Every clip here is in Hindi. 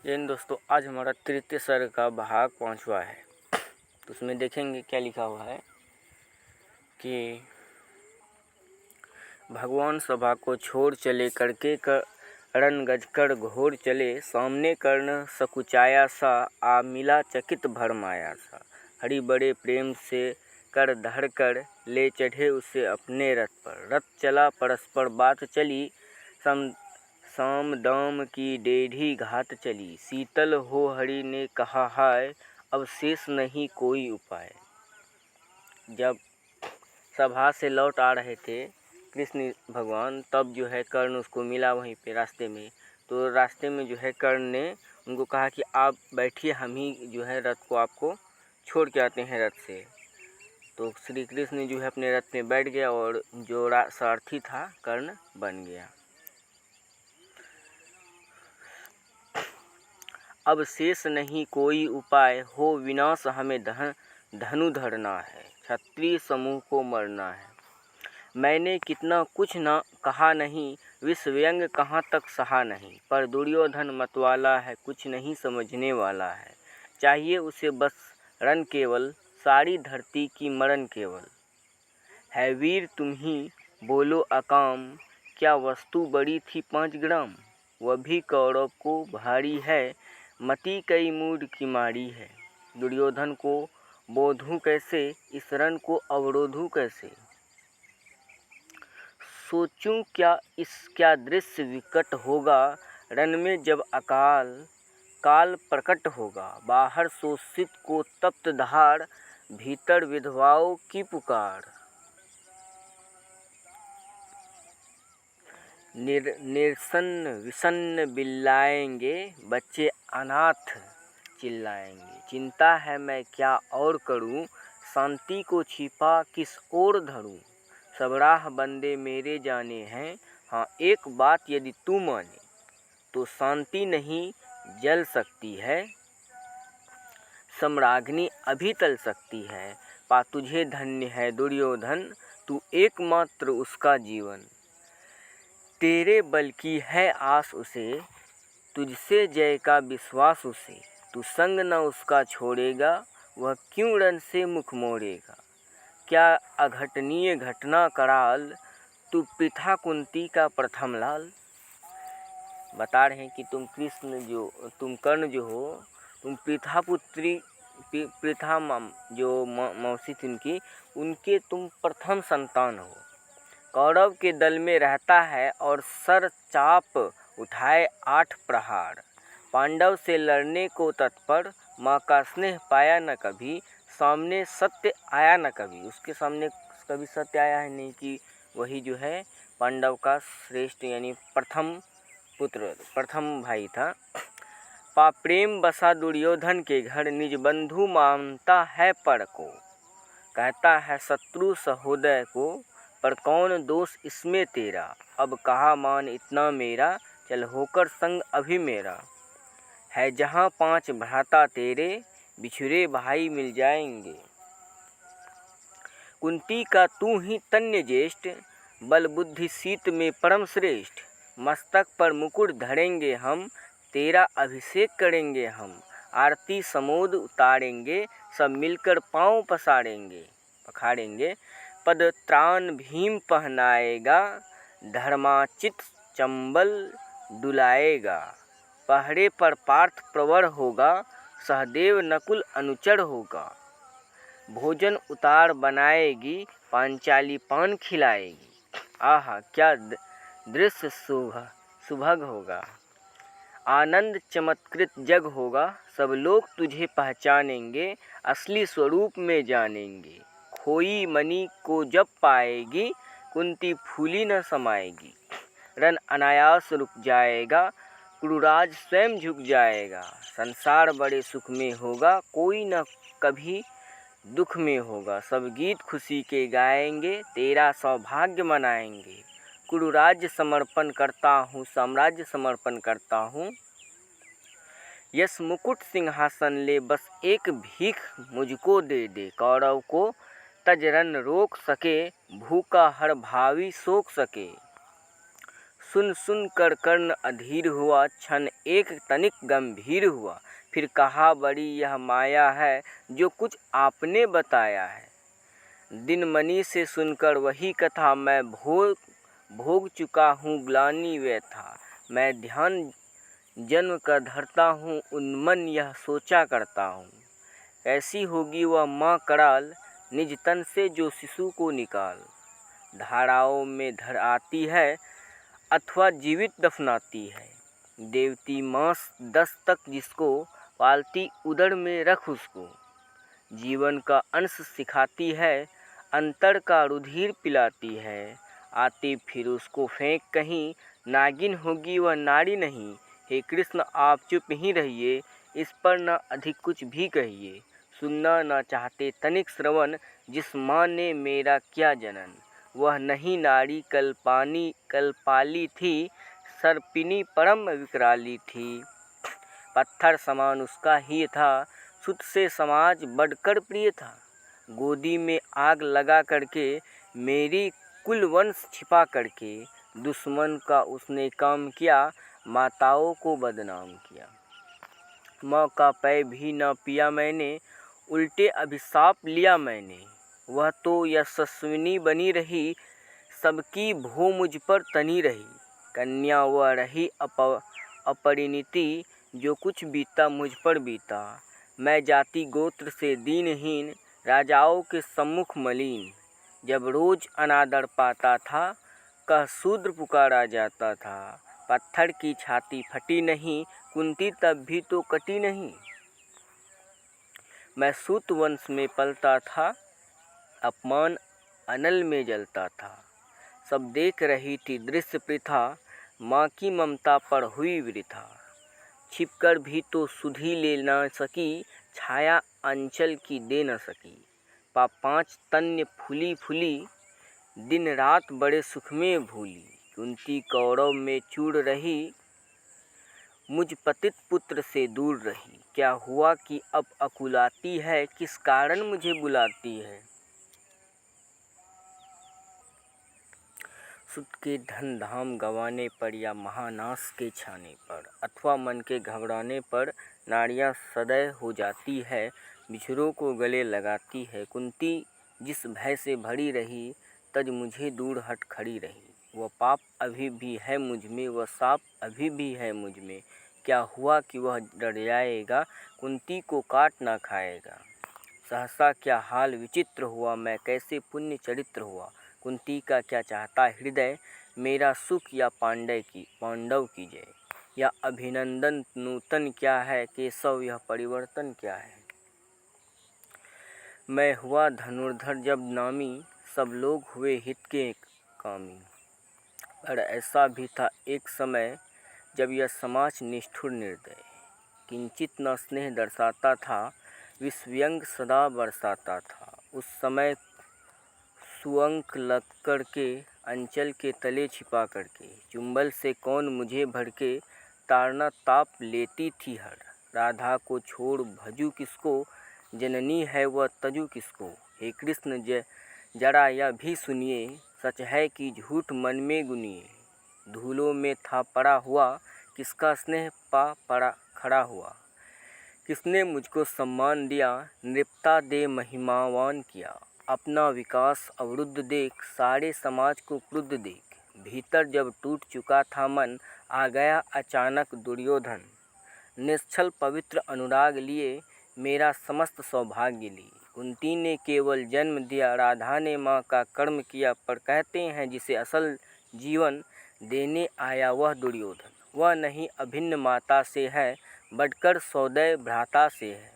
दोस्तों, आज हमारा तृतीय सर्ग का भाग 5वां है। तो उसमें देखेंगे क्या लिखा हुआ है कि भगवान सभा को छोड़ चले, करके करण गजकर घोर चले, सामने कर्ण सकुचाया सा, आ मिला चकित भरमाया सा। हरि बड़े प्रेम से कर धर कर ले चढ़े उसे अपने रथ पर। रथ चला परस्पर बात चली, साम दाम की डेढ़ी घात चली। शीतल हो हरि ने कहा हाय, अब शेष नहीं कोई उपाय। जब सभा से लौट आ रहे थे कृष्ण भगवान, तब जो है कर्ण उसको मिला वहीं पे रास्ते में। तो रास्ते में जो है कर्ण ने उनको कहा कि आप बैठिए, हम ही जो है रथ को आपको छोड़ के आते हैं रथ से। तो श्री कृष्ण जो है अपने रथ में बैठ गया और जो सारथी था कर्ण बन गया। अब शेष नहीं कोई उपाय, हो विनाश हमें धनु धरना है, क्षत्रिय समूह को मरना है। मैंने कितना कुछ न कहा नहीं, विष व्यंग कहाँ तक सहा नहीं। पर दुर्योधन मतवाला है, कुछ नहीं समझने वाला है। चाहिए उसे बस रण केवल, सारी धरती की मरण केवल। है वीर तुम ही बोलो अकाम, क्या वस्तु बड़ी थी 5 ग्राम। वह भी कौरव को भारी है, मति कई मूड की मारी है। दुर्योधन को बोधूं कैसे, इस रण को अवरोधूं कैसे। सोचूं क्या दृश्य विकट होगा, रण में जब काल प्रकट होगा। बाहर शोषित को तप्त धार, भीतर विधवाओं की पुकार। निरसन विषन्न बिल्लाएंगे, बच्चे अनाथ चिल्लाएंगे। चिंता है मैं क्या और करूं, शांति को छिपा किस ओर धरूं। सब राह बंदे मेरे जाने हैं, हाँ एक बात यदि तू माने, तो शांति नहीं जल सकती है, सम्राज्ञी अभी टल सकती है। पा तुझे धन्य है दुर्योधन, तू एकमात्र उसका जीवन। तेरे बल की है आस उसे, तुझसे जय का विश्वास उसे। तू संग न उसका छोड़ेगा, वह क्यों रण से मुख मोड़ेगा। क्या अघटनीय घटना कराल, तू पृथा कुंती का प्रथम लाल। बता रहे हैं कि तुम कर्ण जो हो, तुम पृथा पुत्री पृथा जो मौसी थी उनके तुम प्रथम संतान हो। कौरव के दल में रहता है और सर चाप उठाए 8 प्रहार। पांडव से लड़ने को तत्पर, माँ का स्नेह पाया न कभी। सामने सत्य आया न कभी, उसके सामने कभी सत्य आया है नहीं कि वही जो है पांडव का श्रेष्ठ यानी प्रथम भाई था। पा प्रेम बसा दुर्योधन के घर, निज बंधु मानता है पर को। कहता है शत्रु सहोदय को, पर कौन दोष इसमें तेरा। अब कहा मान इतना मेरा, चल होकर संग अभी मेरा। है जहाँ 5 भ्राता तेरे, बिछुरे भाई मिल जाएंगे। कुंती का तू ही तन्य ज्येष्ठ, बल बुद्धि शीत में परम श्रेष्ठ। मस्तक पर मुकुट धरेंगे हम, तेरा अभिषेक करेंगे हम। आरती समोद उतारेंगे, सब मिलकर पाँव पखाड़ेंगे। पद त्राण भीम पहनाएगा, धर्माचित चंबल डुलाएगा। पहरे पर पार्थ प्रवर होगा, सहदेव नकुल अनुचर होगा। भोजन उतार बनाएगी, पांचाली पान खिलाएगी। आहा क्या दृश्य सुभग होगा, आनंद चमत्कृत जग होगा। सब लोग तुझे पहचानेंगे, असली स्वरूप में जानेंगे। खोई मणि को जब पाएगी, कुंती फूली न समाएगी। रण अनायास रुक जाएगा, कुरुराज स्वयं झुक जाएगा। संसार बड़े सुख में होगा, कोई न कभी दुख में होगा। सब गीत खुशी के गाएंगे, तेरा सौभाग्य मनाएंगे। कुरुराज्य समर्पण करता हूँ, साम्राज्य समर्पण करता हूँ। यस मुकुट सिंहासन ले, बस एक भीख मुझको दे दे। कौरव को तज रन रोक सके, भूखा हर भावी सोक सके। सुन सुन कर कर्ण अधीर हुआ, क्षण एक तनिक गंभीर हुआ। फिर कहा, बड़ी यह माया है जो कुछ आपने बताया है। दिन मनी से सुनकर वही कथा, मैं भोग चुका हूँ ग्लानि व्यथा। मैं ध्यान जन्म कर धरता हूँ, उन्मन यह सोचा करता हूँ। ऐसी होगी वह माँ कराल, निज तन से जो शिशु को निकाल। धाराओं में धर आती है अथवा जीवित दफनाती है। देवती मास 10 तक जिसको पालती, उदर में रख उसको। जीवन का अंश सिखाती है, अंतर का रुधिर पिलाती है। आती फिर उसको फेंक कहीं, नागिन होगी वह नारी नहीं। हे कृष्ण आप चुप ही रहिए, इस पर न अधिक कुछ भी कहिए। सुनना न चाहते तनिक श्रवण, जिस माँ ने मेरा किया जनन। वह नहीं नारी कल्पाली थी, सर्पिनी परम विकराली थी। पत्थर समान उसका ही था, सुत से समाज बढ़कर प्रिय था। गोदी में आग लगा करके, मेरी कुल वंश छिपा करके, दुश्मन का उसने काम किया, माताओं को बदनाम किया। माँ का पेय भी न पिया मैंने, उल्टे अभिशाप लिया मैंने। वह तो यशस्विनी बनी रही, सबकी भो मुझ पर तनी रही। कन्या वह रही अपरिणीति, जो कुछ बीता मुझ पर बीता। मैं जाति गोत्र से दीनहीन, राजाओं के सम्मुख मलिन। जब रोज अनादर पाता था, कह शूद्र पुकारा जाता था। पत्थर की छाती फटी नहीं, कुंती तब भी तो कटी नहीं। मैं सूत वंश में पलता था, अपमान अनल में जलता था। सब देख रही थी दृश्य प्रथा, माँ की ममता पर हुई वृथा। छिपकर भी तो सुधि ले न सकी, छाया अंचल की दे न सकी। 5 तन्य फूली फूली, दिन रात बड़े सुख में भूली। कुंती कौरव में चूड़ रही, मुझ पतित पुत्र से दूर रही। क्या हुआ कि अब अकुलाती है, किस कारण मुझे बुलाती है। सुत के धन धाम गंवाने पर या महानाश के छाने पर, अथवा मन के घबराने पर नारियां सदैव हो जाती है, बिछड़ों को गले लगाती है। कुंती जिस भय से भरी रही, तज मुझे दूर हट खड़ी रही। वह पाप अभी भी है मुझ में, वह साप अभी भी है मुझ में। क्या हुआ कि वह डर जाएगा, कुंती को काट ना खाएगा। सहसा क्या हाल विचित्र हुआ, मैं कैसे पुण्य चरित्र हुआ। कुंती का क्या चाहता हृदय, मेरा सुख या पांडव की जय। या अभिनंदन नूतन क्या है, केशव यह परिवर्तन क्या है। मैं हुआ धनुर्धर जब नामी, सब लोग हुए हित के कामी। पर ऐसा भी था एक समय, जब यह समाज निष्ठुर निर्दय। किंचित न स्नेह दर्शाता था, विषव्यंग सदा बरसाता था। उस समय सुअंक लग कर के, अंचल के तले छिपा करके, चुंबल से कौन मुझे भड़के, ताड़ना ताप लेती थी हर। राधा को छोड़ भजू किसको, जननी है वह तजू किसको। हे कृष्ण जरा यह भी सुनिए, सच है कि झूठ मन में गुनिए। धूलों में था पड़ा हुआ, किसका स्नेह पा पड़ा खड़ा हुआ। किसने मुझको सम्मान दिया, नृपता दे महिमावान किया। अपना विकास अवरुद्ध देख, सारे समाज को क्रुद्ध देख। भीतर जब टूट चुका था मन, आ गया अचानक दुर्योधन। निश्चल पवित्र अनुराग लिए, मेरा समस्त सौभाग्य लिए। कुंती ने केवल जन्म दिया, राधा ने माँ का कर्म किया। पर कहते हैं जिसे असल जीवन देने आया वह दुर्योधन। वह नहीं अभिन्न माता से है, बढ़कर सौदय भ्राता से है।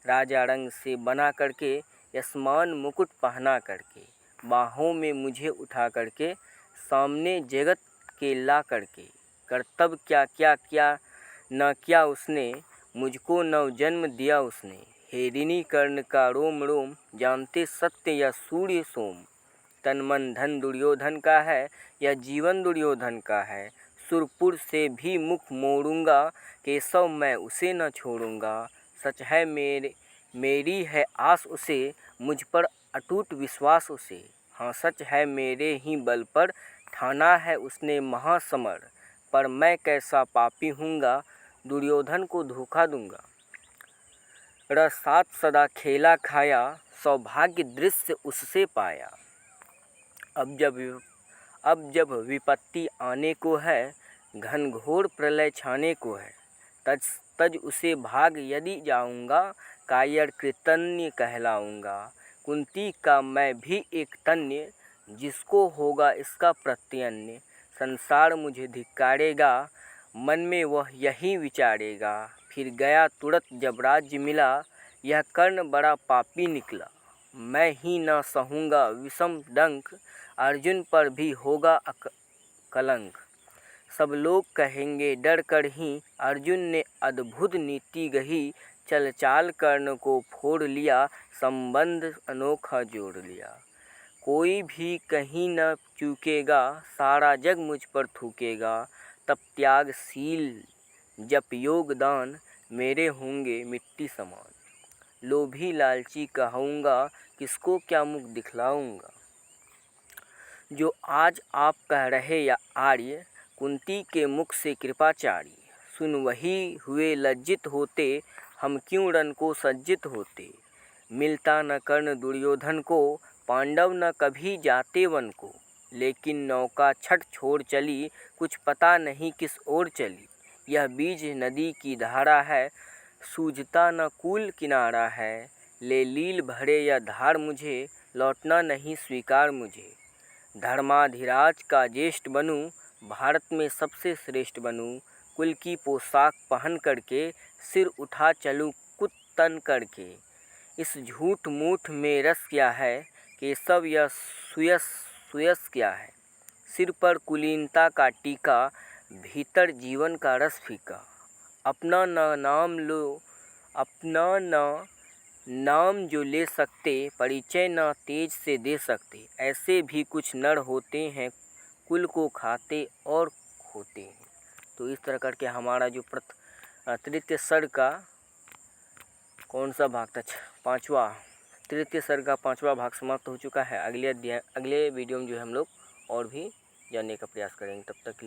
राजा रंग से बना करके, यशमान मुकुट पहना करके, बाहों में मुझे उठा करके, सामने जगत के ला करके। कर्तव्य क्या क्या क्या न किया उसने, मुझको नव जन्म दिया उसने। हे ऋणी कर्ण का रोम रोम, जानते सत्य या सूर्य सोम। तन मन धन दुर्योधन का है, यह जीवन दुर्योधन का है। सुरपुर से भी मुख मोड़ूंगा, केशव मैं उसे न छोड़ूंगा। सच है मेरी है आस उसे, मुझ पर अटूट विश्वास उसे। हाँ सच है मेरे ही बल पर ठाना है उसने महासमर, पर मैं कैसा पापी हूँगा, दुर्योधन को धोखा दूंगा। रसात सदा खेला खाया, सौभाग्य दृश्य उससे पाया। अब जब विपत्ति आने को है, घनघोर प्रलय छाने को है, तज उसे भाग यदि जाऊंगा, कायर कृतन्य कहलाऊंगा। कुंती का मैं भी एक तन्य, जिसको होगा इसका प्रत्यन्य। संसार मुझे धिक्कारेगा, मन में वह यही विचारेगा। फिर गया तुरंत जब राज्य मिला, यह कर्ण बड़ा पापी निकला। मैं ही न सहूँगा विषम डंक, अर्जुन पर भी होगा कलंक। सब लोग कहेंगे डर कर ही, अर्जुन ने अद्भुत नीति गही। चल चाल कर्ण को फोड़ लिया, संबंध अनोखा जोड़ लिया। कोई भी कहीं न चूकेगा, सारा जग मुझ पर थूकेगा। तब त्यागशील जप योगदान, मेरे होंगे मिट्टी समान। लोभी लालची कहूँगा, किसको क्या मुख दिखलाऊंगा। जो आज आप कह रहे या आर्य, कुंती के मुख से कृपाचार्य। सुन वही हुए लज्जित होते, हम क्यों रण को सज्जित होते। मिलता न कर्ण दुर्योधन को, पांडव न कभी जाते वन को। लेकिन नौका छठ छोड़ चली, कुछ पता नहीं किस ओर चली। यह बीज नदी की धारा है, सूझता न कूल किनारा है। ले लील भरे यह धार मुझे, लौटना नहीं स्वीकार मुझे। धर्माधिराज का ज्येष्ठ बनूं, भारत में सबसे श्रेष्ठ बनूं। कुल की पोशाक पहन करके, सिर उठा चलूं कुत्तन करके। इस झूठ मूठ में रस क्या है, केशव यह सुयस क्या है। सिर पर कुलीनता का टीका, भीतर जीवन का रस फीका। अपना नाम जो ले सकते, परिचय न तेज से दे सकते। ऐसे भी कुछ नर होते हैं, कुल को खाते और खोते हैं। तो इस तरह करके हमारा जो तृतीय सर्ग का कौन सा भाग था, पाँचवा, तृतीय सर्ग का 5वां भाग समाप्त हो चुका है। अगले वीडियो में जो है हम लोग और भी जानने का प्रयास करेंगे। तब तक